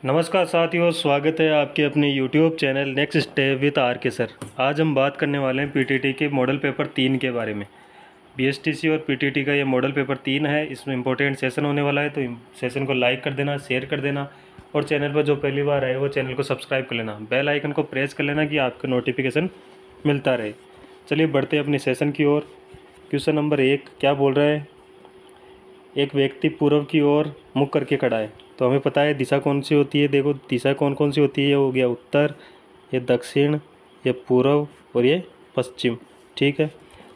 नमस्कार साथियों, स्वागत है आपके अपने YouTube channel next step with R K sir. आज हम बात करने वाले हैं पीटीटी के मॉडल पेपर 3 के बारे में। बीएसटीसी और पीटीटी का ये मॉडल पेपर 3 है। इसमें इंपॉर्टेंट सेशन होने वाला है, तो सेशन को लाइक कर देना, शेयर कर देना और चैनल पर जो पहली बार आए वो चैनल को सब्सक्राइब कर लेना, बेल आइकन को प्रेस कर लेना कि आपको नोटिफिकेशन मिलता रहे। चलिए बढ़ते हैं अपने सेशन की ओर। क्वेश्चन नंबर 1 क्या बोल रहा है? एक व्यक्ति पूर्व की ओर मुख करके खड़ा है, तो हमें पता है दिशा कौन सी होती है। देखो दिशा कौन कौन सी होती है, ये हो गया उत्तर, ये दक्षिण, ये पूर्व और ये पश्चिम। ठीक है,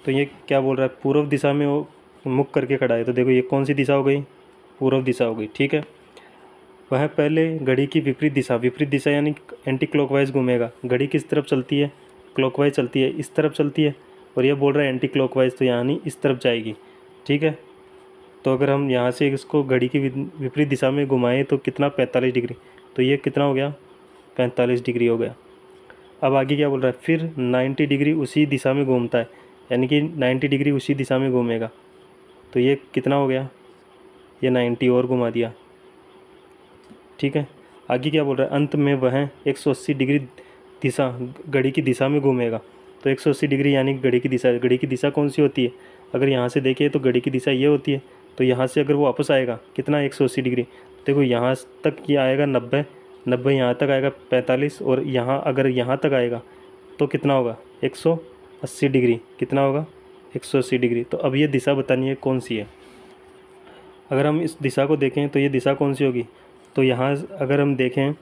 तो ये क्या बोल रहा है? पूर्व दिशा में वो मुख करके खड़ा है, तो देखो ये कौन सी दिशा हो गई? पूर्व दिशा हो गई। ठीक है, वह पहले घड़ी की विपरीत दिशा यानी एंटी क्लॉकवाइज घूमेगा। घड़ी किस तरफ चलती है? क्लॉकवाइज चलती है, इस तरफ चलती है। और ये बोल रहा है एंटी क्लॉकवाइज, तो यानी इस तरफ जाएगी। ठीक है, तो अगर हम यहाँ से इसको घड़ी की विपरीत दिशा में घुमाएं तो कितना? 45 डिग्री। तो ये कितना हो गया? 45 डिग्री हो गया। अब आगे क्या बोल रहा है? फिर 90 डिग्री उसी दिशा में घूमता है, यानी कि 90 डिग्री उसी दिशा में घूमेगा। तो ये कितना हो गया? ये 90 और घुमा दिया। ठीक है, आगे क्या बोल रहा है? अंत में वह 180 डिग्री दिशा घड़ी की दिशा में घूमेगा। तो 180 डिग्री यानी घड़ी की दिशा। घड़ी की दिशा कौन सी होती है? अगर यहाँ से देखें तो घड़ी की दिशा ये होती है। तो यहाँ से अगर वो वापस आएगा कितना? 180 डिग्री। देखो यहाँ तक ये आएगा 90 यहाँ तक आएगा 45, और यहाँ अगर यहाँ तक आएगा तो कितना होगा? 180 डिग्री। कितना होगा? 180 डिग्री। तो अब ये दिशा बतानी है कौन सी है। अगर हम इस दिशा को देखें तो ये दिशा कौन सी होगी? तो यहाँ अगर हम देखें,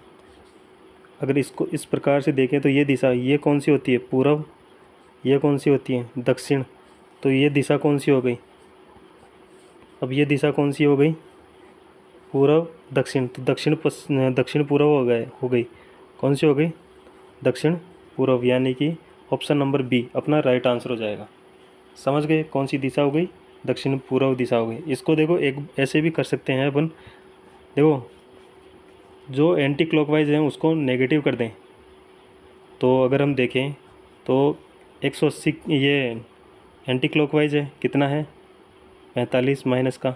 अगर इसको इस प्रकार से देखें तो ये दिशा ये कौन सी होती है? पूर्व। ये कौन सी होती है? दक्षिण। तो ये दिशा कौन सी हो गई? अब ये दिशा कौन सी हो गई? पूर्व दक्षिण। तो दक्षिण पूर्व हो गई। कौन सी हो गई? दक्षिण पूर्व, यानी कि ऑप्शन नंबर बी अपना राइट आंसर हो जाएगा। समझ गए कौन सी दिशा हो गई? दक्षिण पूर्व दिशा हो गई। इसको देखो एक ऐसे भी कर सकते हैं अपन। देखो जो एंटी क्लॉकवाइज है उसको नेगेटिव कर दें, तो अगर हम देखें तो 180 ये एंटी क्लॉकवाइज है, कितना है? 45 माइनस का।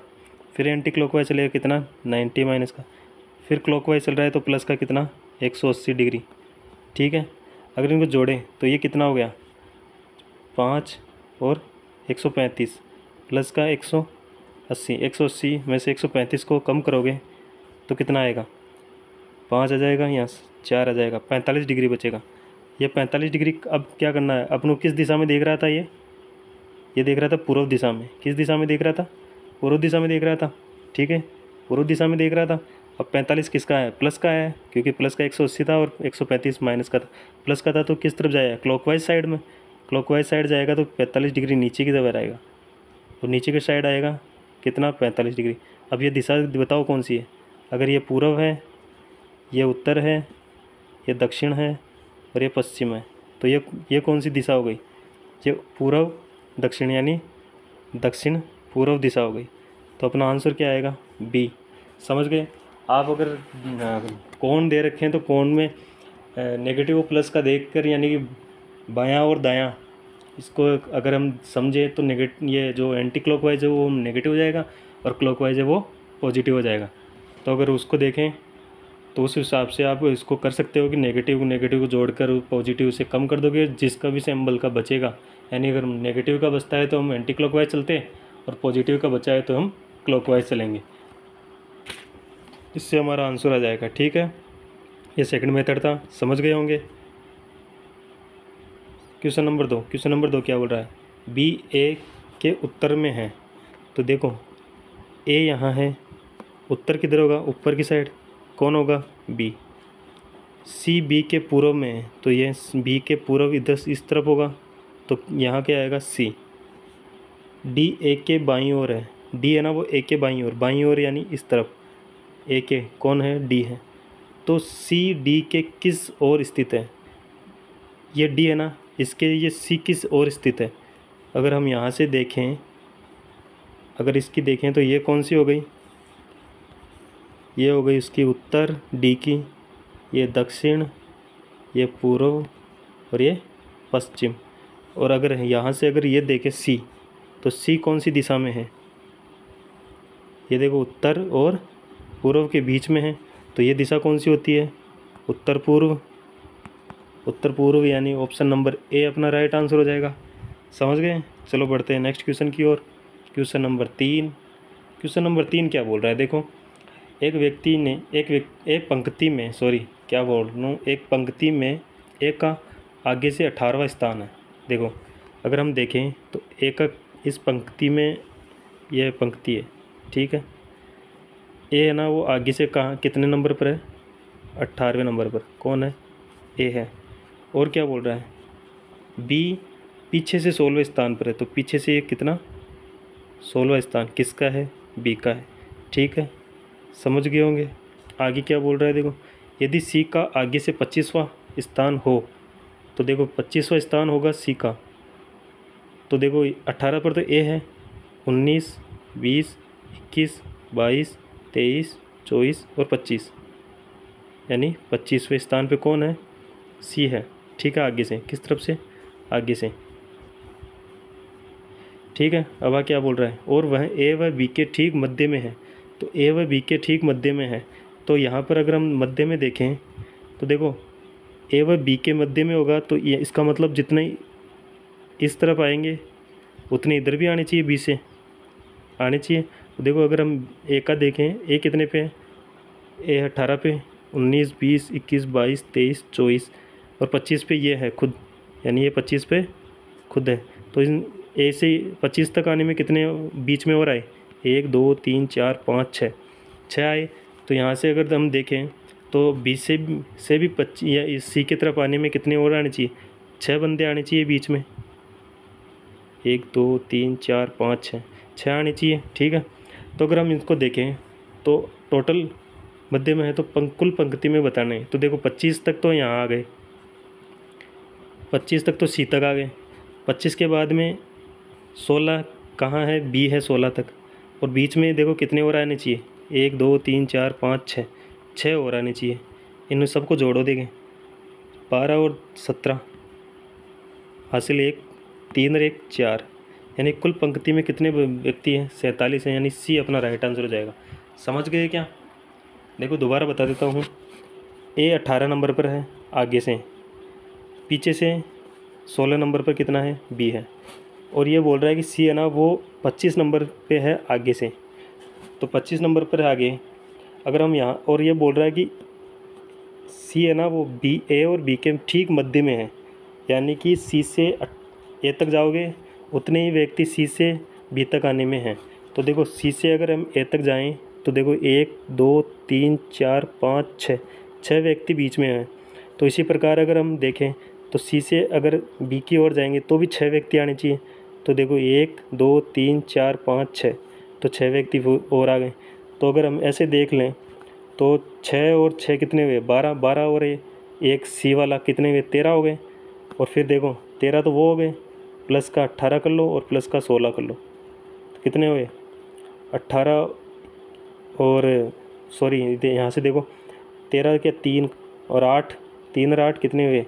फिर एंटी क्लॉकवाइज चलेगा कितना? 90 माइनस का। फिर क्लॉकवाइज चल रहा है तो प्लस का कितना? 180 डिग्री। ठीक है, अगर इनको जोड़ें तो ये कितना हो गया? 5 और 135 प्लस का 180। 180 में से 135 को कम करोगे तो कितना आएगा? 5 आ जाएगा, यहाँ 4 आ जाएगा, 45 डिग्री बचेगा। ये 45 डिग्री अब क्या करना है? अपनों किस दिशा में देख रहा था? ये देख रहा था पूर्व दिशा में। किस दिशा में देख रहा था? पूर्व दिशा में देख रहा था। ठीक है, पूर्व दिशा में देख रहा था। अब 45 किसका है? प्लस का है, क्योंकि प्लस का 180 था और 135 माइनस का था। प्लस का था तो किस तरफ जाएगा? क्लॉकवाइज साइड में। क्लॉकवाइज साइड जाएगा तो 45 डिग्री नीचे की तरफ आएगा, और नीचे की साइड आएगा कितना? 45 डिग्री। अब ये दिशा बताओ कौन सी है? अगर ये पूर्व है, ये उत्तर है, ये दक्षिण है और ये पश्चिम है, तो ये कौन सी दिशा हो गई? ये पूर्व दक्षिण, यानी दक्षिण पूर्व दिशा हो गई। तो अपना आंसर क्या आएगा? बी। समझ गए आप? अगर कोण दे रखे हैं तो कोण में नेगेटिव प्लस का देखकर, यानी कि बायां और दायां, इसको अगर हम समझे तो ये जो एंटी क्लॉकवाइज है वो नेगेटिव हो जाएगा और क्लॉकवाइज है वो पॉजिटिव हो जाएगा। तो अगर उसको देखें तो उस हिसाब से आप इसको कर सकते हो कि नेगेटिव को जोड़कर पॉजिटिव से कम कर दोगे, जिसका भी सिंबल का बचेगा। यानी अगर नेगेटिव का बचता है तो हम एंटी क्लॉकवाइज चलते हैं, और पॉजिटिव का बचा है तो हम क्लॉकवाइज चलेंगे। इससे हमारा आंसर आ जाएगा। ठीक है, ये सेकंड मेथड था, समझ गए होंगे। क्वेश्चन नंबर 2 क्या बोल रहा है? बी ए के उत्तर में है। तो देखो ए यहाँ है, उत्तर किधर होगा? ऊपर की साइड। कौन होगा? बी। सी बी के पूर्व में है, तो ये बी के पूर्व इधर इस तरफ होगा, तो यहाँ क्या आएगा? सी। डी ए के बाईं ओर है। डी है ना, वो ए के बाईं ओर यानी इस तरफ। ए के कौन है? डी है। तो सी डी के किस ओर स्थित है? ये डी है ना, इसके ये सी किस ओर स्थित है? अगर हम यहाँ से देखें, अगर इसकी देखें तो ये कौन सी हो गई? ये हो गई उसकी उत्तर डी की, ये दक्षिण, ये पूर्व और ये पश्चिम। और अगर यहाँ से अगर ये देखें सी, तो सी कौन सी दिशा में है? ये देखो उत्तर और पूर्व के बीच में है, तो ये दिशा कौन सी होती है? उत्तर पूर्व। उत्तर पूर्व यानी ऑप्शन नंबर ए अपना राइट आंसर हो जाएगा। समझ गए? चलो बढ़ते हैं नेक्स्ट क्वेश्चन की ओर। Question number 3। क्वेश्चन नंबर 3 क्या बोल रहा है देखो, एक व्यक्ति ने एक पंक्ति में, सॉरी क्या बोल रहा हूँ, एक पंक्ति में ए का आगे से 18वां स्थान है। देखो अगर हम देखें तो ए का इस पंक्ति में, यह पंक्ति है, ठीक है, ए है ना, वो आगे से कहाँ कितने नंबर पर है? 18वें नंबर पर। कौन है? ए है। और क्या बोल रहा है? बी पीछे से 16वें स्थान पर है, तो पीछे से ये कितना? 16वां स्थान किसका है? बी का है। ठीक है, समझ गए होंगे। आगे क्या बोल रहा है देखो, यदि सी का आगे से 25वां स्थान हो, तो देखो 25वां स्थान होगा सी का, तो देखो 18 पर तो ए है, 19, 20, 21, 22, 23, 24 और 25, यानी 25वें स्थान पे कौन है? सी है। ठीक है, आगे से किस तरफ से? आगे से। ठीक है, अब क्या बोल रहा है? और वह ए व बी के ठीक मध्य में है, तो ए व बी के ठीक मध्य में है, तो यहाँ पर अगर हम मध्य में देखें तो देखो ए व बी के मध्य में होगा, तो ये इसका मतलब जितने इस तरफ आएंगे उतने इधर भी आने चाहिए, बी से आने चाहिए। तो देखो अगर हम ए का देखें, ए कितने पे है? ए 18 पे, 19, 20, 21, 22, 23, 24 और 25 पे ये है खुद, यानी ये 25 पे खुद है। तो इन ए से 25 तक आने में कितने बीच में और आए? 1, 2, 3, 4, 5, 6 आए। तो यहाँ से अगर हम देखें तो बी से भी 25 या इस सी की तरफ आने में कितने और आने चाहिए? 6 बंदे आने चाहिए बीच में। 1, 2, 3, 4, 5, 6 आने चाहिए। ठीक है, तो अगर हम इसको देखें तो टोटल मध्य में है, तो कुल पंक्ति में बताना है। तो देखो 25 तक तो यहाँ आ गए, 25 तक तो सी तक आ गए, 25 के बाद में 16 कहाँ है? बी है 16 तक, और बीच में देखो कितने और आने चाहिए? 1, 2, 3, 4, 5, 6 और आने चाहिए। इन सबको जोड़ो, देखें 12 और 17 हासिल 1, 3 और 1 4, यानी कुल पंक्ति में कितने व्यक्ति हैं? 47 हैं, यानी सी अपना राइट आंसर हो जाएगा। समझ गए क्या? देखो दोबारा बता देता हूँ, ए 18 नंबर पर है आगे से, पीछे से 16 नंबर पर कितना है? बी है, और ये बोल रहा है कि सी है ना वो 25 नंबर पे है आगे से, तो 25 नंबर पर है आगे। अगर हम यहाँ, और ये बोल रहा है कि सी है ना वो बी, ए और बी के ठीक मध्य में है, यानी कि सी से ए तक जाओगे उतने ही व्यक्ति सी से बी तक आने में हैं। तो देखो सी से अगर हम ए तक जाएं तो देखो 1, 2, 3, 4, 5, 6 व्यक्ति बीच में हैं। तो इसी प्रकार अगर हम देखें तो सी से अगर बी की ओर जाएंगे तो भी 6 व्यक्ति आने चाहिए। तो देखो 1, 2, 3, 4, 5, 6, तो 6 व्यक्ति और आ गए। तो अगर हम ऐसे देख लें तो 6 और 6 कितने हुए? 12, 12 और एक सी वाला कितने हुए? 13 हो गए। और फिर देखो 13 तो वो हो गए, प्लस का 18 कर लो और प्लस का 16 कर लो, तो कितने हुए? 18 और सॉरी यहाँ से देखो 13 के 3 और 8, 3 और 8 कितने हुए?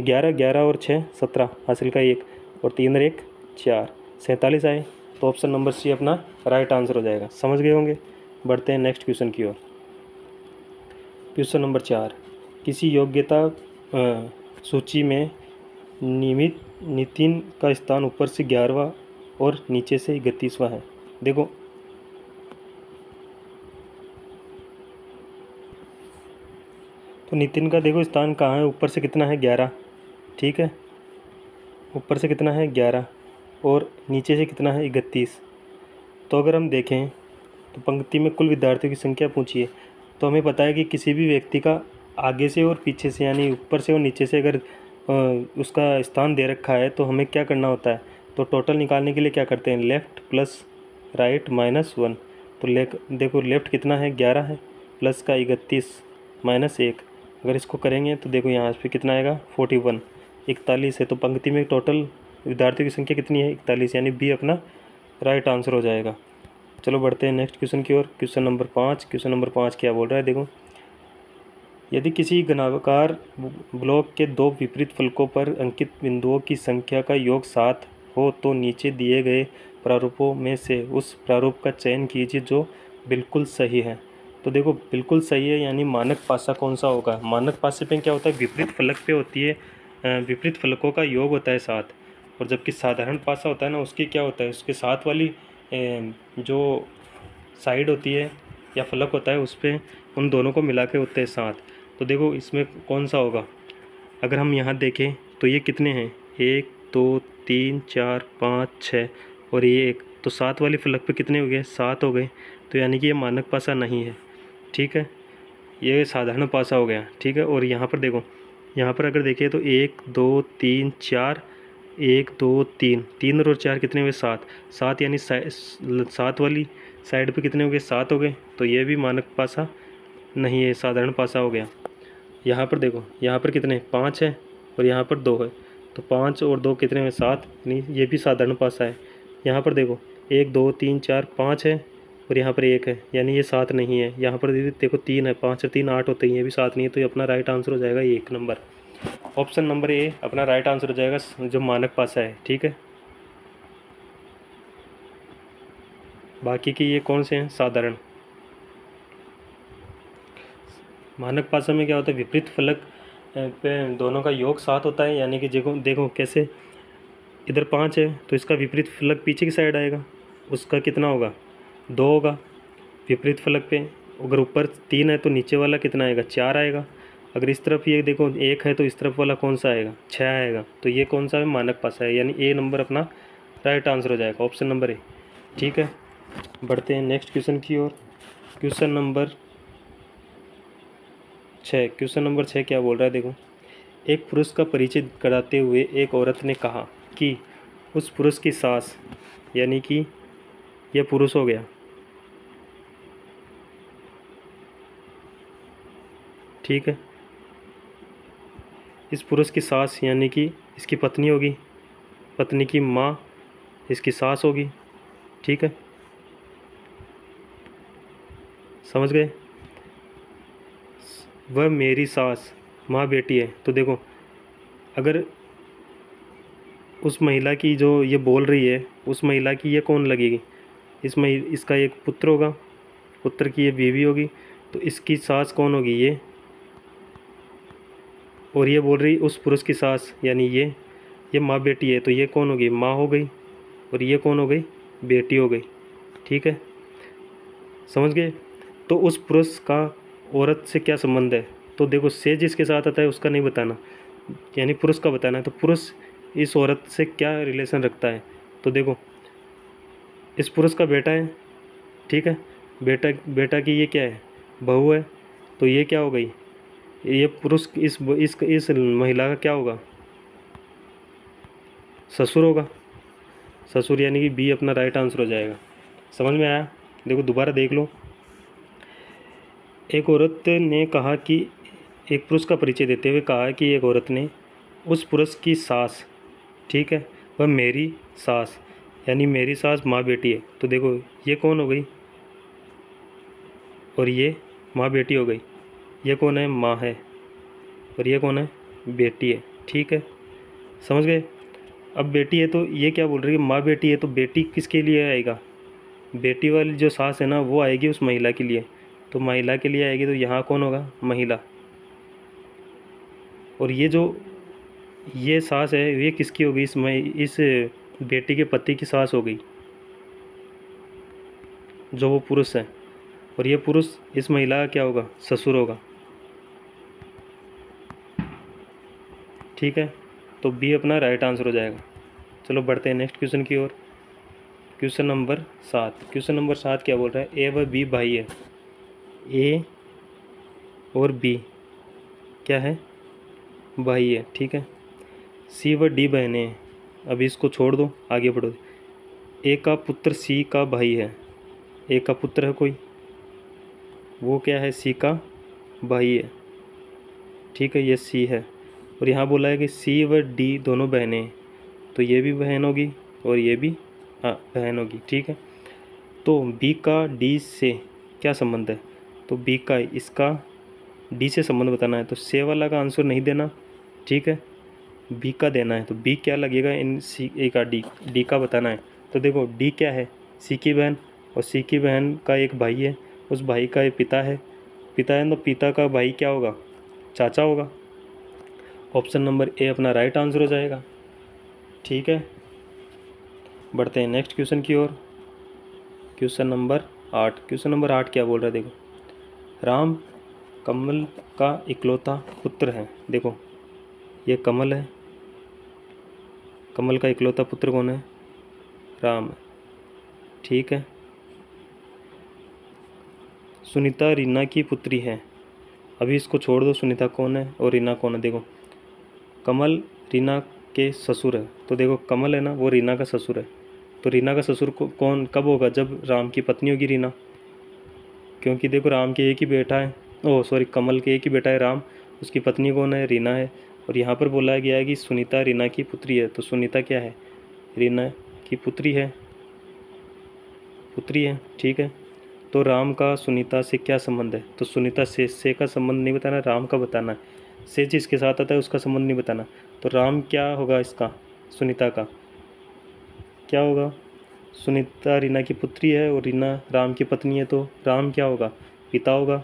11, 11 और 6 17 हासिल का 1, और 3 और 1 4, 47 आए। तो ऑप्शन नंबर सी अपना राइट आंसर हो जाएगा। समझ गए होंगे। बढ़ते हैं नेक्स्ट क्वेश्चन की ओर। क्वेश्चन नंबर 4, किसी योग्यता सूची में नियमित नितिन का स्थान ऊपर से 11वां और नीचे से 31वां है। देखो तो नितिन का देखो स्थान कहाँ है? ऊपर से कितना है? 11। ठीक है, ऊपर से कितना है? 11, और नीचे से कितना है? 31। तो अगर हम देखें तो पंक्ति में कुल विद्यार्थियों की संख्या पूछी है, तो हमें पता है कि किसी भी व्यक्ति का आगे से और पीछे से, यानी ऊपर से और नीचे से अगर उसका स्थान दे रखा है तो हमें क्या करना होता है? तो टोटल निकालने के लिए क्या करते हैं? Left plus right minus 1। तो देखो लेफ़्ट कितना है? 11 है, प्लस का 31 माइनस 1, अगर इसको करेंगे तो देखो यहाँ पे कितना आएगा? 41, 41 है। तो पंक्ति में टोटल विद्यार्थियों की संख्या कितनी है? 41, यानी बी अपना राइट आंसर हो जाएगा। चलो बढ़ते हैं नेक्स्ट क्वेश्चन की ओर। Question number 5। क्वेश्चन नंबर 5 क्या बोल रहा है देखो, यदि किसी घनाकार ब्लॉक के दो विपरीत फलकों पर अंकित बिंदुओं की संख्या का योग 7 हो तो नीचे दिए गए प्रारूपों में से उस प्रारूप का चयन कीजिए जो बिल्कुल सही है। तो देखो बिल्कुल सही है, यानी मानक पासा कौन सा होगा? मानक पासे पे क्या होता है, विपरीत फलक पे होती है विपरीत फलकों का योग होता है 7, और जबकि साधारण पासा होता है ना, उसके क्या होता है, उसके साथ वाली जो साइड होती है या फलक होता है उस पर उन दोनों को मिला के होते हैं 7। तो देखो इसमें कौन सा होगा? अगर हम यहाँ देखें तो ये कितने हैं, 1 2 3 4 5 6 और ये 1, तो 7 वाली फलक पे कितने हो गए, 7 हो गए। तो यानी कि ये मानक पासा नहीं है, ठीक है, ये साधारण पासा हो गया, ठीक है। और यहाँ पर देखो, यहाँ पर अगर देखिए तो 1 2 3 4, 1 2 3, 3 और 4 कितने हुए, 7, 7 यानी 7 वाली साइड पे कितने हो गए, 7 हो गए। तो ये भी मानक पासा नहीं है, साधारण पासा हो गया। यहाँ पर देखो, यहाँ पर कितने, 5 है और यहाँ पर 2 है, तो 5 और 2 कितने में, 7, यानी ये भी साधारण पासा है। यहाँ पर देखो 1 2 3 4 5 है और यहाँ पर 1 है, यानी ये 7 नहीं है। यहाँ पर देखो 3 है, 5 और 3 8 होते हैं, ये भी 7 नहीं है। तो ये अपना राइट आंसर हो जाएगा 1 नंबर, ऑप्शन नंबर ए अपना राइट आंसर हो जाएगा, जो मानक पासा है, ठीक है। बाकी के ये कौन से हैं, साधारण। मानक पासा में क्या होता है, विपरीत फलक पे दोनों का योग 7 होता है, यानी कि देखो देखो कैसे, इधर 5 है तो इसका विपरीत फलक पीछे की साइड आएगा, उसका कितना होगा, 2 होगा विपरीत फलक पे। अगर ऊपर 3 है तो नीचे वाला कितना आएगा, 4 आएगा। अगर इस तरफ ये देखो 1 है तो इस तरफ वाला कौन सा आएगा, 6 आएगा। तो ये कौन सा है, मानक पासा है, यानी ए नंबर अपना राइट आंसर हो जाएगा, ऑप्शन नंबर ए, ठीक है। बढ़ते हैं नेक्स्ट क्वेश्चन की ओर। क्वेश्चन नंबर 6, क्वेश्चन नंबर 6 क्या बोल रहा है, देखो। एक पुरुष का परिचय कराते हुए एक औरत ने कहा कि उस पुरुष की सास, यानी कि यह पुरुष हो गया, ठीक है। इस पुरुष की सास यानी कि इसकी पत्नी होगी, पत्नी की माँ इसकी सास होगी, ठीक है, समझ गए। वह मेरी सास माँ बेटी है। तो देखो अगर उस महिला की जो ये बोल रही है, उस महिला की ये कौन लगेगी, इसका एक पुत्र होगा, पुत्र की ये बीवी होगी, तो इसकी सास कौन होगी, ये। और ये बोल रही उस पुरुष की सास, यानी ये माँ बेटी है, तो ये कौन होगी, माँ हो गई, और ये कौन हो गई, बेटी हो गई, ठीक है, समझ गए। तो उस पुरुष का औरत से क्या संबंध है, तो देखो से जिसके साथ आता है उसका नहीं बताना, यानी पुरुष का बताना है। तो पुरुष इस औरत से क्या रिलेशन रखता है, तो देखो इस पुरुष का बेटा है, ठीक है, बेटा की ये क्या है, बहू है, तो ये क्या हो गई, ये पुरुष इस महिला का क्या होगा, ससुर होगा, ससुर, यानी कि बी अपना राइट आंसर हो जाएगा। समझ में आया? देखो दोबारा देख लो। एक औरत ने कहा कि एक पुरुष का परिचय देते हुए कहा कि एक औरत ने उस पुरुष की सास, ठीक है, वह मेरी सास, यानी मेरी सास माँ बेटी है। तो देखो ये कौन हो गई, और ये माँ बेटी हो गई। ये कौन है, माँ है, और ये कौन है, बेटी है, ठीक है, समझ गए। अब बेटी है तो ये क्या बोल रही है, माँ बेटी है, तो बेटी किसके लिए आएगा, बेटी वाली जो सास है ना वो आएगी उस महिला के लिए, तो महिला के लिए आएगी, तो यहाँ कौन होगा, महिला। और ये सास है ये किसकी होगी, इस बेटी के पति की सास हो गई, जो वो पुरुष है, और ये पुरुष इस महिला का क्या होगा, ससुर होगा, ठीक है। तो बी अपना राइट आंसर हो जाएगा। चलो बढ़ते हैं नेक्स्ट क्वेश्चन की ओर। क्वेश्चन नंबर 7, क्वेश्चन नंबर 7 क्या बोल रहा है, ए व बी भाई है, ए और बी क्या है, भाई है, ठीक है। सी व डी बहनें हैं। अभी इसको छोड़ दो, आगे बढ़ो। ए का पुत्र सी का भाई है, ए का पुत्र है कोई, वो क्या है, सी का भाई है, ठीक है, ये सी है। और यहाँ बोला है कि सी व डी दोनों बहनें हैं, तो ये भी बहन होगी और ये भी बहन होगी, ठीक है। तो बी का डी से क्या संबंध है, तो बी का इसका डी से संबंध बताना है, तो से वाला का आंसर नहीं देना, ठीक है, बी का देना है। तो बी क्या लगेगा, इन सी ए का डी का बताना है। तो देखो डी क्या है, सी की बहन, और सी की बहन का एक भाई है, उस भाई का ये पिता है, पिता है तो पिता का भाई क्या होगा, चाचा होगा। ऑप्शन नंबर ए अपना राइट आंसर हो जाएगा। ठीक है, बढ़ते हैं नेक्स्ट क्वेश्चन की ओर। Question number 8। क्वेश्चन नंबर 8 क्या बोल रहा है, देखो, राम कमल का इकलौता पुत्र है। देखो ये कमल है, कमल का इकलौता पुत्र कौन है, राम है। ठीक है, सुनीता रीना की पुत्री है। अभी इसको छोड़ दो, सुनीता कौन है और रीना कौन है। देखो कमल रीना के ससुर है, तो देखो कमल है ना वो रीना का ससुर है, तो रीना का ससुर को कौन कब होगा, जब राम की पत्नी होगी रीना, क्योंकि देखो राम के एक ही बेटा है, ओ सॉरी कमल के एक ही बेटा है राम, उसकी पत्नी कौन है, रीना है। और यहाँ पर बोला गया है कि सुनीता रीना की पुत्री है, तो सुनीता क्या है, रीना की पुत्री है, पुत्री है। ठीक है, तो राम का सुनीता से क्या संबंध है, तो सुनीता से का संबंध नहीं बताना, राम का बताना है। से जिसके साथ आता है उसका संबंध नहीं बताना, तो राम क्या होगा इसका, सुनीता का क्या होगा, सुनीता रीना की पुत्री है और रीना राम की पत्नी है, तो राम क्या होगा, पिता होगा।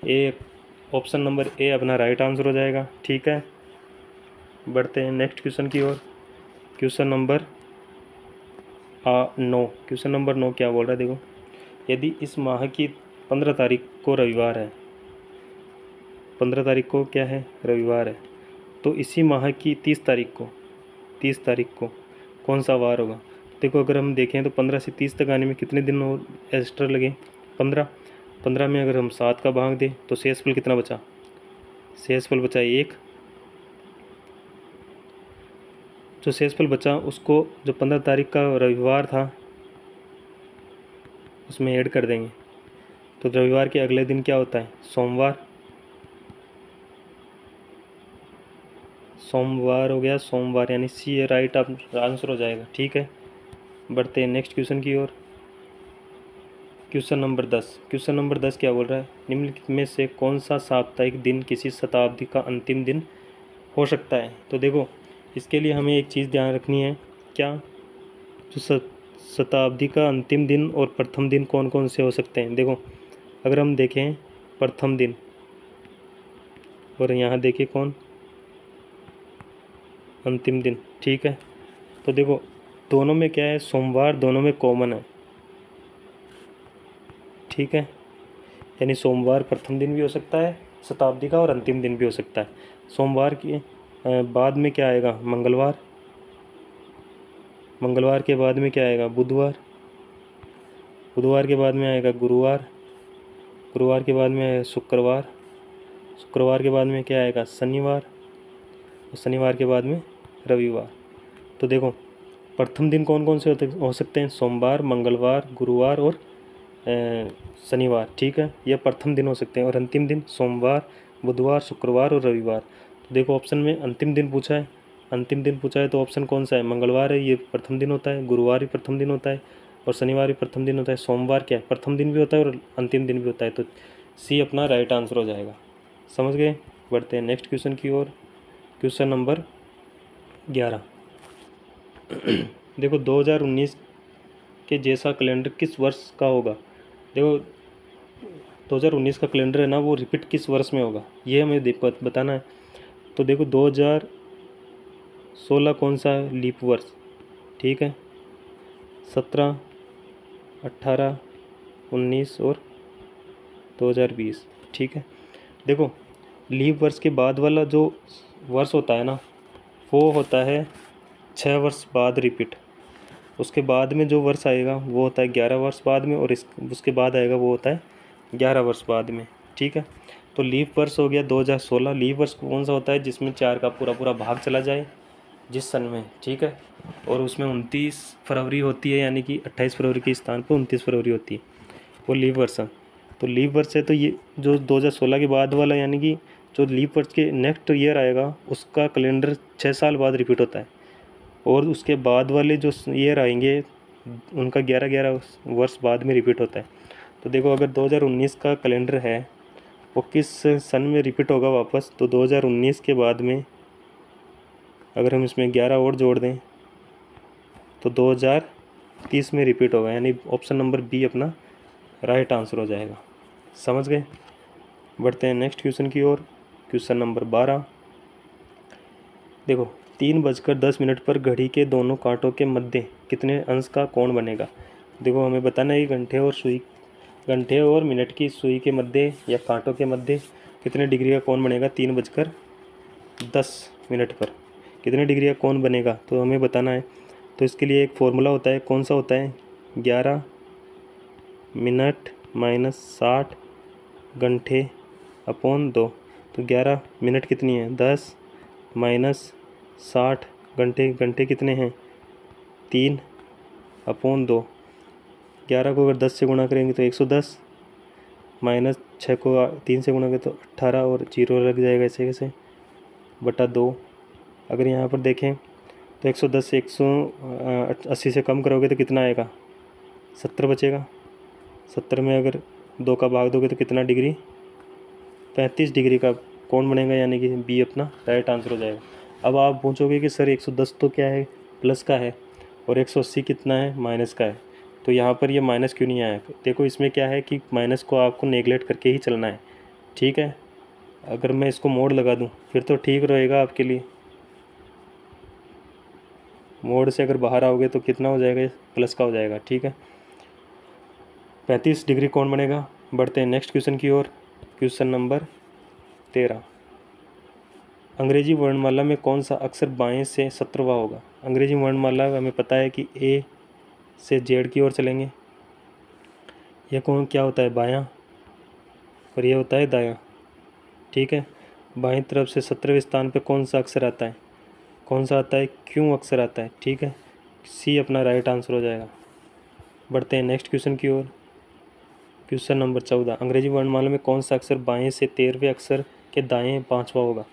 ए ऑप्शन नंबर ए अपना राइट आंसर हो जाएगा। ठीक है, बढ़ते हैं नेक्स्ट क्वेश्चन की ओर। Question number 9। क्वेश्चन नंबर 9 क्या बोल रहा है, देखो, यदि इस माह की 15 तारीख को रविवार है, 15 तारीख को क्या है, रविवार है, तो इसी माह की 30 तारीख को, 30 तारीख को कौन सा वार होगा। देखो अगर हम देखें तो 15 से 30 तक आने में कितने दिन एक्स्ट्रा लगे, 15। 15 में अगर हम 7 का भाग दें तो शेषफल कितना बचा, शेषफल बचा 1। जो शेषफल बचा उसको जो 15 तारीख का रविवार था उसमें ऐड कर देंगे, तो रविवार के अगले दिन क्या होता है, सोमवार, सोमवार हो गया, सोमवार यानी सी राइट आंसर हो जाएगा। ठीक है, बढ़ते हैं नेक्स्ट क्वेश्चन की ओर। Question number 10। क्वेश्चन नंबर 10 क्या बोल रहा है, निम्नलिखित में से कौन सा साप्ताहिक दिन किसी शताब्दी का अंतिम दिन हो सकता है। तो देखो इसके लिए हमें एक चीज़ ध्यान रखनी है, क्या, जो शताब्दी का अंतिम दिन और प्रथम दिन कौन कौन से हो सकते हैं। देखो अगर हम देखें प्रथम दिन और यहाँ देखें कौन, अंतिम दिन। ठीक है, तो देखो दोनों में क्या है, सोमवार दोनों में कॉमन है। ठीक है, यानी सोमवार प्रथम दिन भी हो सकता है शताब्दी का और अंतिम दिन भी हो सकता है। सोमवार के बाद में क्या आएगा, मंगलवार, मंगलवार के बाद में क्या आएगा, बुधवार, बुधवार के बाद में आएगा गुरुवार, गुरुवार के बाद में आएगा शुक्रवार, शुक्रवार के बाद में क्या आएगा, शनिवार, और शनिवार के बाद में रविवार। तो देखो प्रथम दिन कौन कौन से हो सकते हैं, सोमवार, मंगलवार, गुरुवार और शनिवार। ठीक है, ये प्रथम दिन हो सकते हैं, और अंतिम दिन सोमवार, बुधवार, शुक्रवार और रविवार। तो देखो ऑप्शन में अंतिम दिन पूछा है, अंतिम दिन पूछा है तो ऑप्शन कौन सा है, मंगलवार है, ये प्रथम दिन होता है, गुरुवार भी प्रथम दिन होता है और शनिवार भी प्रथम दिन होता है, सोमवार क्या है, प्रथम दिन भी होता है और अंतिम दिन भी होता है, तो सी अपना राइट आंसर हो जाएगा। समझ गए, बढ़ते हैं नेक्स्ट क्वेश्चन की ओर। Question number 11। देखो 2019 के जैसा कैलेंडर किस वर्ष का होगा। देखो 2019 का कैलेंडर है ना वो रिपीट किस वर्ष में होगा, ये हमें बताना है। तो देखो 2016 कौन सा लीप वर्ष, ठीक है, 17, 18, 19 और 2020। ठीक है, देखो लीप वर्ष के बाद वाला जो वर्ष होता है ना वो होता है 6 वर्ष बाद रिपीट, उसके बाद में जो वर्ष आएगा वो होता है 11 वर्ष बाद में, और उसके बाद आएगा वो होता है 11 वर्ष बाद में। ठीक है, तो लीप वर्ष हो गया 2016। लीप वर्ष कौन सा होता है जिसमें 4 का पूरा पूरा भाग चला जाए जिस सन में, ठीक है, और उसमें 29 फरवरी होती है, यानी कि 28 फरवरी के स्थान पर 29 फरवरी होती है, वो लीप वर्ष है। तो लीप वर्ष है, तो ये जो 2016 के बाद वाला यानी कि जो लीप वर्ष के नेक्स्ट ईयर आएगा उसका कैलेंडर 6 साल बाद रिपीट होता है, और उसके बाद वाले जो ईयर आएंगे उनका 11-11 वर्ष बाद में रिपीट होता है। तो देखो अगर 2019 का कैलेंडर है वो किस सन में रिपीट होगा वापस, तो 2019 के बाद में अगर हम इसमें 11 और जोड़ दें तो 2030 में रिपीट होगा, यानी ऑप्शन नंबर बी अपना राइट आंसर हो जाएगा। समझ गए। बढ़ते हैं नेक्स्ट क्वेश्चन की ओर। Question number 12। देखो 3:10 पर घड़ी के दोनों कांटों के मध्य कितने अंश का कोण बनेगा। देखो हमें बताना है कि घंटे और मिनट की सुई के मध्य या कांटों के मध्य कितने डिग्री का कोण बनेगा। 3:10 पर कितने डिग्री का कोण बनेगा तो हमें बताना है। तो इसके लिए एक फॉर्मूला होता है, कौन सा होता है, 11 मिनट माइनस 60 घंटे अपॉन 2। तो 11 मिनट कितनी है, 10 माइनस 60 घंटे, घंटे कितने हैं 3 अपॉन 2। 11 को अगर 10 से गुणा करेंगे तो 110, माइनस 6 को 3 से गुणा करें तो 18 और 0 लग जाएगा ऐसे कैसे बटा 2। अगर यहाँ पर देखें तो 110 से 180 से कम करोगे तो कितना आएगा, 70 बचेगा। 70 में अगर 2 का भाग दोगे तो कितना डिग्री, 35 डिग्री का कोण बनेगा, यानी कि बी अपना राइट आंसर हो जाएगा। अब आप पूछोगे कि सर 110 तो क्या है, प्लस का है, और 180 कितना है, माइनस का है, तो यहाँ पर ये माइनस क्यों नहीं आया। देखो इसमें क्या है कि माइनस को आपको नेगलेक्ट करके ही चलना है, ठीक है। अगर मैं इसको मोड़ लगा दूँ फिर तो ठीक रहेगा आपके लिए। मोड से अगर बाहर आओगे तो कितना हो जाएगा, प्लस का हो जाएगा, ठीक है। 35 डिग्री कोण बनेगा। बढ़ते हैं नेक्स्ट क्वेश्चन की ओर। Question number 13। अंग्रेजी वर्णमाला में कौन सा अक्षर बाएं से 17वां होगा। अंग्रेजी वर्णमाला हमें पता है कि ए से जेड की ओर चलेंगे। यह कौन क्या होता है, बायां, और यह होता है दायां, ठीक है। बाएं तरफ से 17वें स्थान पे कौन सा अक्षर आता है, कौन सा आता है, क्यों अक्षर आता है, ठीक है। सी अपना राइट आंसर हो जाएगा। बढ़ते हैं नेक्स्ट क्वेश्चन की ओर। Question number 14। अंग्रेजी वर्णमाला में कौन सा अक्षर बाएं से 13वें अक्षर के दाएं 5वां होगा।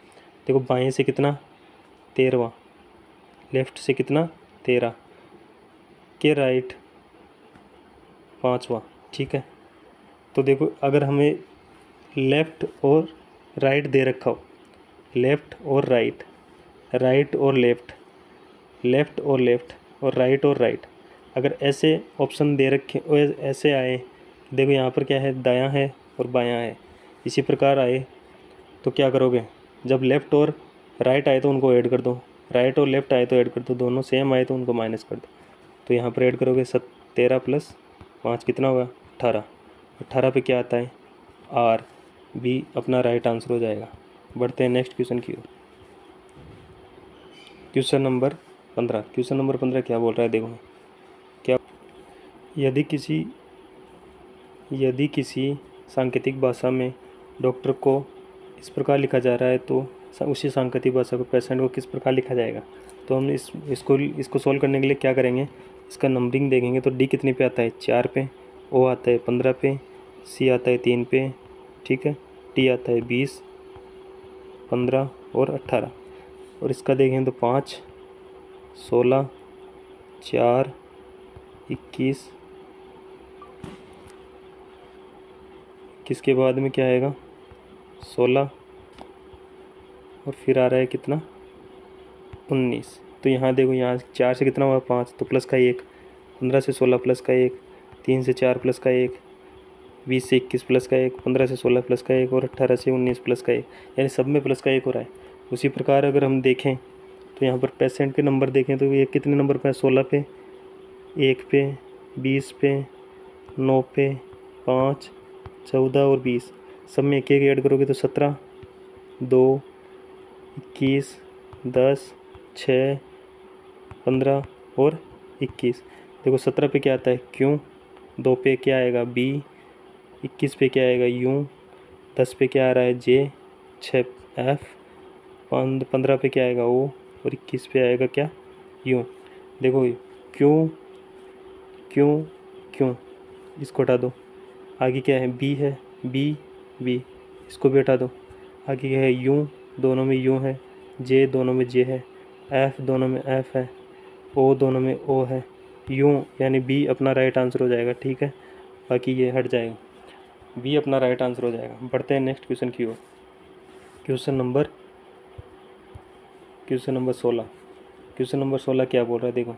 देखो बाएं से कितना, 13वां, लेफ्ट से कितना, 13 के राइट 5वां, ठीक है। तो देखो अगर हमें लेफ़्ट और राइट दे रखा हो, लेफ़्ट और राइट, राइट और लेफ़्ट, लेफ़्ट और लेफ़्ट, और राइट और राइट, अगर ऐसे ऑप्शन दे रखे और ऐसे आए, देखो यहाँ पर क्या है, दायां है और बायां है, इसी प्रकार आए तो क्या करोगे, जब लेफ़्ट और राइट आए तो उनको ऐड कर दो, राइट और लेफ़्ट आए तो ऐड कर दो, दोनों सेम आए तो उनको माइनस कर दो। तो यहाँ पर ऐड करोगे 13 प्लस 5 कितना होगा, 18। 18 पे क्या आता है, आर, बी अपना राइट आंसर हो जाएगा। बढ़ते हैं नेक्स्ट क्वेश्चन की ओर। Question number 15। क्वेश्चन नंबर 15 क्या बोल रहा है, देखो क्या, यदि किसी सांकेतिक भाषा में डॉक्टर को इस प्रकार लिखा जा रहा है तो उसी सांकेतिक भाषा को पेशेंट को किस प्रकार लिखा जाएगा। तो हम इसको सॉल्व करने के लिए क्या करेंगे, इसका नंबरिंग देखेंगे। तो डी कितने पे आता है, 4 पे, ओ आता है 15 पे, सी आता है 3 पे, ठीक है, टी आता है 20, 15 और 18। और इसका देखें तो 5, 16, 4, 21, किसके बाद में क्या आएगा, 16, और फिर आ रहा है कितना, 19। तो यहाँ देखो, यहाँ 4 से कितना हुआ, 5, तो प्लस का 1, 15 से 16 प्लस का 1, 3 से 4 प्लस का 1, 20 से 21 प्लस का 1, 15 से 16 प्लस का 1, और 18 से 19 प्लस का 1, यानी सब में प्लस का 1 हो रहा है। उसी प्रकार अगर हम देखें तो यहाँ पर पेशेंट के नंबर देखें तो ये कितने नंबर पे है, 16 पे, 1 पे, 20 पे, 9 पे, 5, 14 और 20, सब में एक एक ऐड करोगे तो 17, 2, 21, 10, 6, 15 और 21। देखो 17 पे क्या आता है, क्यों, 2 पे क्या आएगा, बी, 21 पे क्या आएगा, यूं, 10 पे क्या आ रहा है, जे, 6 एफ, 15 पे क्या आएगा, ओ, और 21 पे आएगा क्या, यूं। देखो क्यों क्यों क्यों, इसको हटा दो, आगे क्या है, बी है, बी बी, इसको भी हटा दो, आगे क्या है, यूं, दोनों में यूं है, जे दोनों में जे है, एफ दोनों में एफ है, ओ दोनों में ओ है, यूं, यानी बी अपना राइट आंसर हो जाएगा, ठीक है। बाकी ये हट जाएगा, बी अपना राइट आंसर हो जाएगा। बढ़ते हैं नेक्स्ट क्वेश्चन की ओर। Question number 16। क्वेश्चन नंबर 16 क्या बोल रहा है, देखो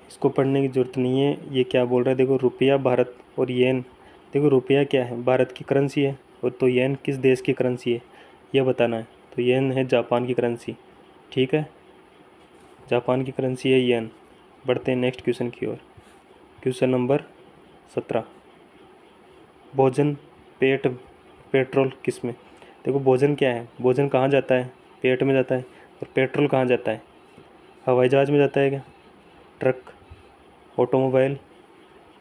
इसको पढ़ने की ज़रूरत नहीं है, ये क्या बोल रहा है, देखो रुपया, भारत और येन देखो रुपया क्या है, भारत की करेंसी है, और तो येन किस देश की करेंसी है यह बताना है। तो येन है जापान की करेंसी, ठीक है, जापान की करेंसी है येन। बढ़ते हैं नेक्स्ट क्वेश्चन की ओर। क्वेश्चन नंबर 17, भोजन, पेट, पेट्रोल किस में। देखो भोजन क्या है, भोजन कहाँ जाता है, पेट में जाता है, और पेट्रोल कहाँ जाता है, हवाई जहाज़ में जाता है क्या, ट्रक, ऑटोमोबाइल,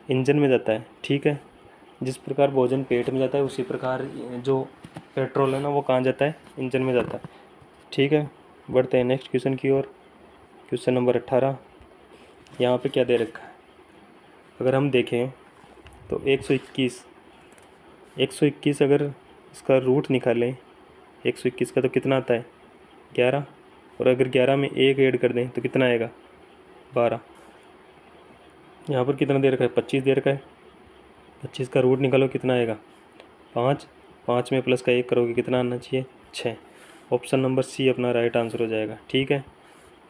इंजन में जाता है, ठीक है। जिस प्रकार भोजन पेट में जाता है उसी प्रकार जो पेट्रोल है ना वो कहाँ जाता है, इंजन में जाता है, ठीक है। बढ़ते हैं नेक्स्ट क्वेश्चन की ओर। क्वेश्चन नंबर 18, यहाँ पे क्या दे रखा है, अगर हम देखें तो 121 अगर इसका रूट निकालें 121 का तो कितना आता है 11, और अगर 11 में 1 ऐड कर दें तो कितना आएगा 12। यहाँ पर कितना दे रखा है 25 दे रखा है, 25 का रूट निकालो कितना आएगा 5, 5 में प्लस का 1 करोगे कितना आना चाहिए 6। ऑप्शन नंबर सी अपना राइट आंसर हो जाएगा, ठीक है।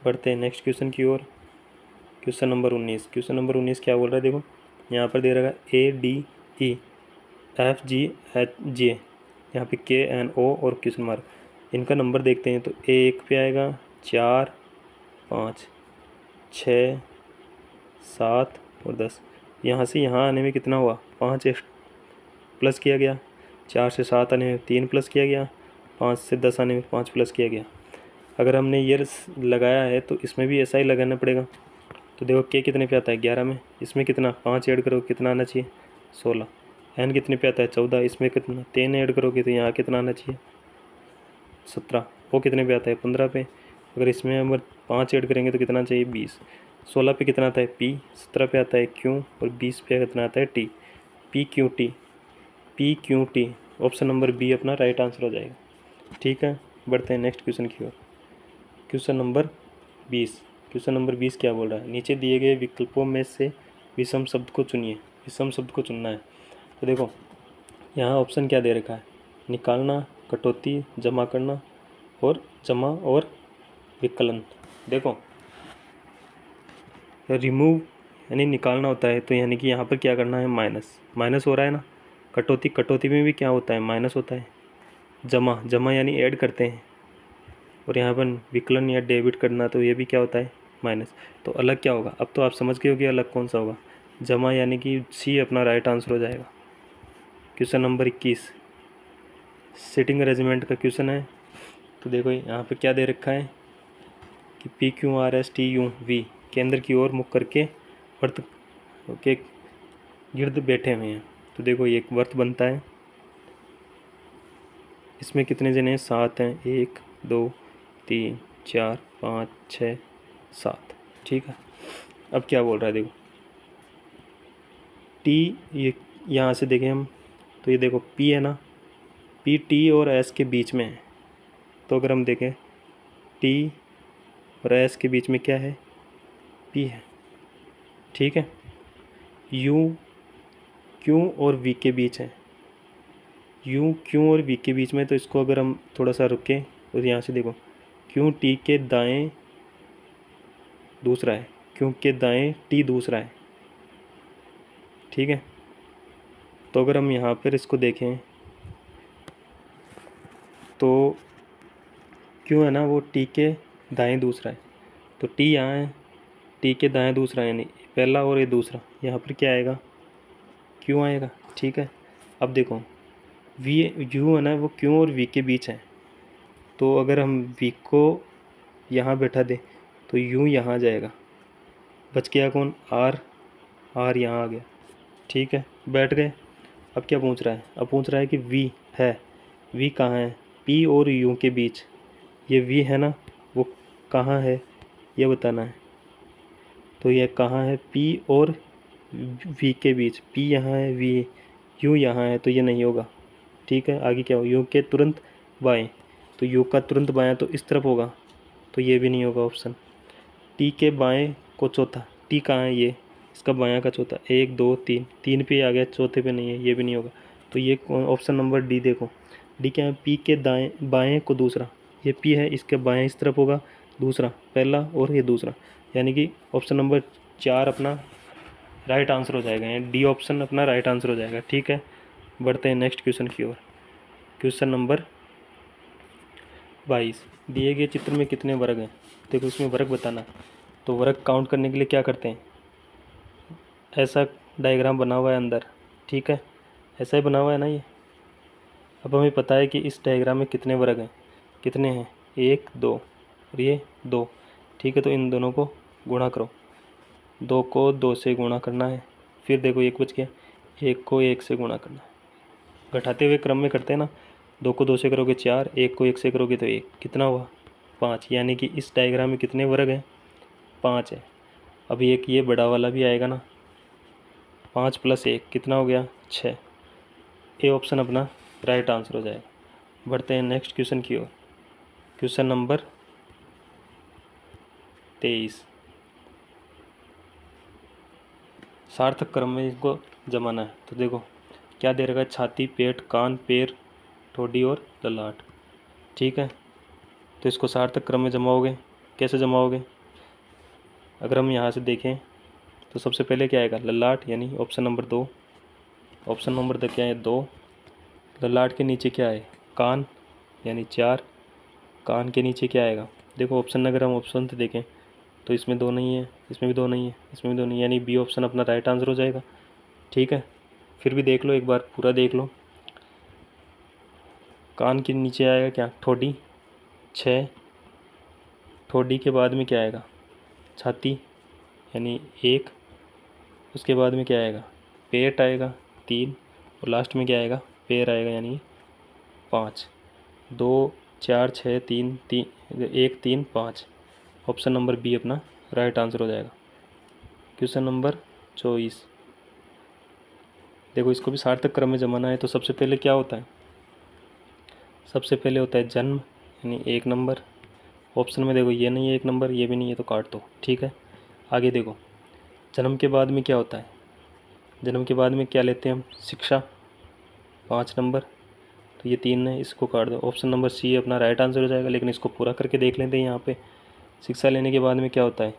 बढ़ते हैं नेक्स्ट क्वेश्चन की ओर। क्वेश्चन नंबर 19, क्वेश्चन नंबर 19 क्या बोल रहा है, देखो यहाँ पर दे रखा है ADEFGHJ, यहाँ पे KNO और क्वेश्चन मार्क, इनका नंबर देखते हैं तो A1 पे आएगा 4, 5, 6, 7 और 10। यहाँ से यहाँ आने में कितना हुआ 5 प्लस किया गया, 4 से 7 आने में 3 प्लस किया गया, 5 से 10 आने में 5 प्लस किया गया। अगर हमने ये लगाया है तो इसमें भी ऐसा ही लगाना पड़ेगा। तो देखो के कितने पे आता है 11 में, इसमें कितना 5 ऐड करो कितना आना चाहिए 16। एन कितने पे आता है 14, इसमें कितना 3 ऐड करोगे तो यहाँ कितना आना चाहिए 17। वो कितने पे आता है 15 पे, अगर इसमें हम 5 ऐड करेंगे तो कितना चाहिए 20। 16 पे कितना आता है पी, 17 पे आता है क्यू, और 20 पे कितना आता है T, PQT। Option number B अपना राइट आंसर हो जाएगा, ठीक है। बढ़ते हैं नेक्स्ट क्वेश्चन की ओर। क्वेश्चन नंबर 20, क्वेश्चन नंबर 20 क्या बोल रहा है, नीचे दिए गए विकल्पों में से विषम शब्द को चुनिए, विषम शब्द को चुनना है। तो देखो यहाँ ऑप्शन क्या दे रखा है, निकालना, कटौती, जमा करना, और जमा और विकलन। देखो रिमूव यानी निकालना होता है, तो यानी कि यहाँ पर क्या करना है माइनस, माइनस हो रहा है ना। कटौती, कटौती में भी क्या होता है माइनस होता है। जमा, जमा यानी ऐड करते हैं, और यहाँ पर विकलन या डेबिट करना तो ये भी क्या होता है माइनस। तो अलग क्या होगा, अब तो आप समझ गए हो कि अलग कौन सा होगा, जमा, यानी कि सी अपना राइट आंसर हो जाएगा। क्वेश्चन नंबर 21, सिटिंग अरेंजमेंट का क्वेश्चन है। तो देखो यहाँ पे क्या दे रखा है कि PQRSTUV केंद्र की ओर मुख करके वर्त के गिर्द बैठे हुए हैं। तो देखो ये एक वर्त बनता है, इसमें कितने जने हैं 7 हैं, 1 2 3 4 5 6 7, ठीक है। अब क्या बोल रहा है देखो टी, ये यहाँ से देखें हम तो ये देखो पी है ना, पी टी और एस के बीच में है। तो अगर हम देखें टी और एस के बीच में क्या है पी है, ठीक है। यू क्यू और वी के बीच है, यू क्यू और वी के बीच में, तो इसको अगर हम थोड़ा सा रुकें तो यहाँ से देखो क्यू टी के दाएं दूसरा है, क्यू के दाएं टी दूसरा है, ठीक है। तो अगर हम यहाँ पर इसको देखें तो क्यू है ना वो टी के दाएं दूसरा है, तो टी यहाँ है, टी के दाएं दूसरा यानी पहला और ये दूसरा, यहाँ पर क्या आएगा क्यू आएगा, ठीक है। अब देखो वी यू है ना वो क्यू और वी के बीच है, तो अगर हम वी को यहाँ बैठा दें तो यू यहाँ जाएगा, बच गया कौन आर, आर यहाँ आ गया, ठीक है, बैठ गए। अब क्या पूछ रहा है, अब पूछ रहा है कि वी है, वी कहाँ है पी और यू के बीच, ये वी है ना वो कहाँ है ये बताना है। तो ये कहाँ है पी और वी के बीच, पी यहाँ है वी यू यहाँ है, तो ये नहीं होगा, ठीक है। आगे क्या हो यू के तुरंत बाएं, तो यू का तुरंत बाएं तो इस तरफ होगा, तो ये भी नहीं होगा ऑप्शन। टी के बाएं को चौथा, टी कहाँ है ये इसका बायां का चौथा, 1 2 3, 3 पे आ गया चौथे पे नहीं है, ये भी नहीं होगा। तो ये ऑप्शन नंबर डी देखो, डी क्या है पी के दाएं बाएं को दूसरा, ये पी है इसके बाएं इस तरफ होगा दूसरा पहला और ये दूसरा, यानी कि ऑप्शन नंबर 4 अपना राइट आंसर हो जाएगा, डी ऑप्शन अपना राइट आंसर हो जाएगा, ठीक है। बढ़ते हैं नेक्स्ट क्वेश्चन की ओर। Question number 22। दिए गए चित्र में कितने वर्ग हैं? देखो इसमें वर्ग बताना। तो वर्ग काउंट करने के लिए क्या करते हैं, ऐसा डायग्राम बना हुआ है अंदर, ठीक है, ऐसा ही बना हुआ है ना ये। अब हमें पता है कि इस डायग्राम में कितने वर्ग हैं, कितने हैं, 1 2 और ये 2, ठीक है। तो इन दोनों को गुणा करो, 2 को 2 से गुणा करना है, फिर देखो 1 बच गया, 1 को 1 से गुणा करना है। घटाते हुए क्रम में करते हैं ना, 2 को 2 से करोगे 4, 1 को 1 से करोगे तो 1, कितना हुआ 5। यानी कि इस डायग्राम में कितने वर्ग हैं, 5 है। अब एक ये बड़ा वाला भी आएगा ना, 5 + 1 कितना हो गया 6। ए ऑप्शन अपना राइट आंसर हो जाएगा। बढ़ते हैं नेक्स्ट क्वेश्चन की ओर। Question number 23। सार्थक क्रम में इसको जमाना है। तो देखो क्या दे रखा है, छाती, पेट, कान, पैर, ठोडी और ललाट, ठीक है। तो इसको सार्थक क्रम में जमाओगे, कैसे जमाओगे? अगर हम यहाँ से देखें तो सबसे पहले क्या आएगा, ललाट, यानी option number 2। Option number the क्या है 2। ललाट के नीचे क्या है, कान, यानी 4। कान के नीचे क्या आएगा, देखो ऑप्शन, अगर हम ऑप्शन से देखें तो इसमें 2 नहीं है, इसमें भी 2 नहीं है, इसमें भी 2 नहीं है, यानी बी ऑप्शन अपना राइट आंसर हो जाएगा, ठीक है। फिर भी देख लो, एक बार पूरा देख लो। कान के नीचे आएगा क्या, ठोडी, 6। ठोडी के बाद में क्या आएगा, छाती, यानी 1। उसके बाद में क्या आएगा, पेट आएगा, 3। और लास्ट में क्या आएगा, पैर आएगा, यानी 5। 2 4 6 3 3 1 3 5। ऑप्शन नंबर बी अपना राइट आंसर हो जाएगा। Question number 24। देखो इसको भी सार्थक क्रम में जमाना है। तो सबसे पहले क्या होता है, सबसे पहले होता है जन्म, यानी 1 नंबर। ऑप्शन में देखो ये नहीं है 1 नंबर, ये भी नहीं है, तो काट दो, ठीक है। आगे देखो जन्म के बाद में क्या होता है, जन्म के बाद में क्या लेते हैं हम, शिक्षा, 5 नंबर। तो ये 3 है, इसको काट दो। ऑप्शन नंबर सी अपना राइट आंसर हो जाएगा। लेकिन इसको पूरा करके देख लेते हैं। यहाँ पे शिक्षा लेने के बाद में क्या होता है,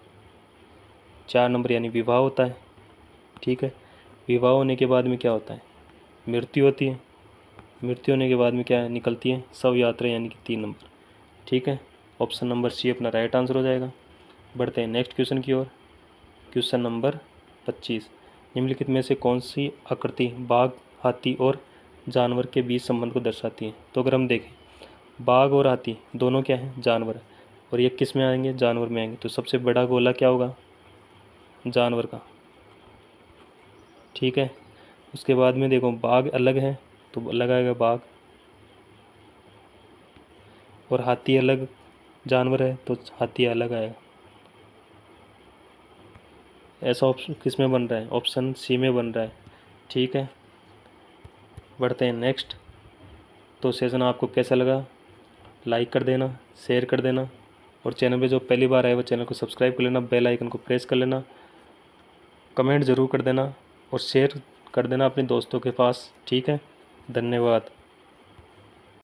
4 नंबर, यानी विवाह होता है, ठीक है। विवाह होने के बाद में क्या होता है, मृत्यु होती है। मृत्यु होने के बाद में क्या निकलती है, शव यात्रा, यानी कि 3 नंबर, ठीक है। ऑप्शन नंबर सी अपना राइट आंसर हो जाएगा। बढ़ते हैं नेक्स्ट क्वेश्चन की ओर। Question number 25। निम्नलिखित में से कौन सी आकृति बाघ, हाथी और जानवर के बीच संबंध को दर्शाती है? तो अगर हम देखें, बाघ और हाथी दोनों क्या हैं, जानवर है। और ये किस में आएंगे, जानवर में आएंगे। तो सबसे बड़ा गोला क्या होगा, जानवर का, ठीक है। उसके बाद में देखो बाघ अलग है, तो अलग आएगा बाघ। और हाथी अलग जानवर है, तो हाथी अलग आएगा। ऐसा ऑप्शन किस में बन रहा है, ऑप्शन सी में बन रहा है, ठीक है। बढ़ते हैं नेक्स्ट। तो सेशन आपको कैसा लगा, लाइक कर देना, शेयर कर देना, और चैनल पे जो पहली बार आए वो चैनल को सब्सक्राइब कर लेना, बेल आइकन को प्रेस कर लेना, कमेंट ज़रूर कर देना और शेयर कर देना अपने दोस्तों के पास, ठीक है। धन्यवाद।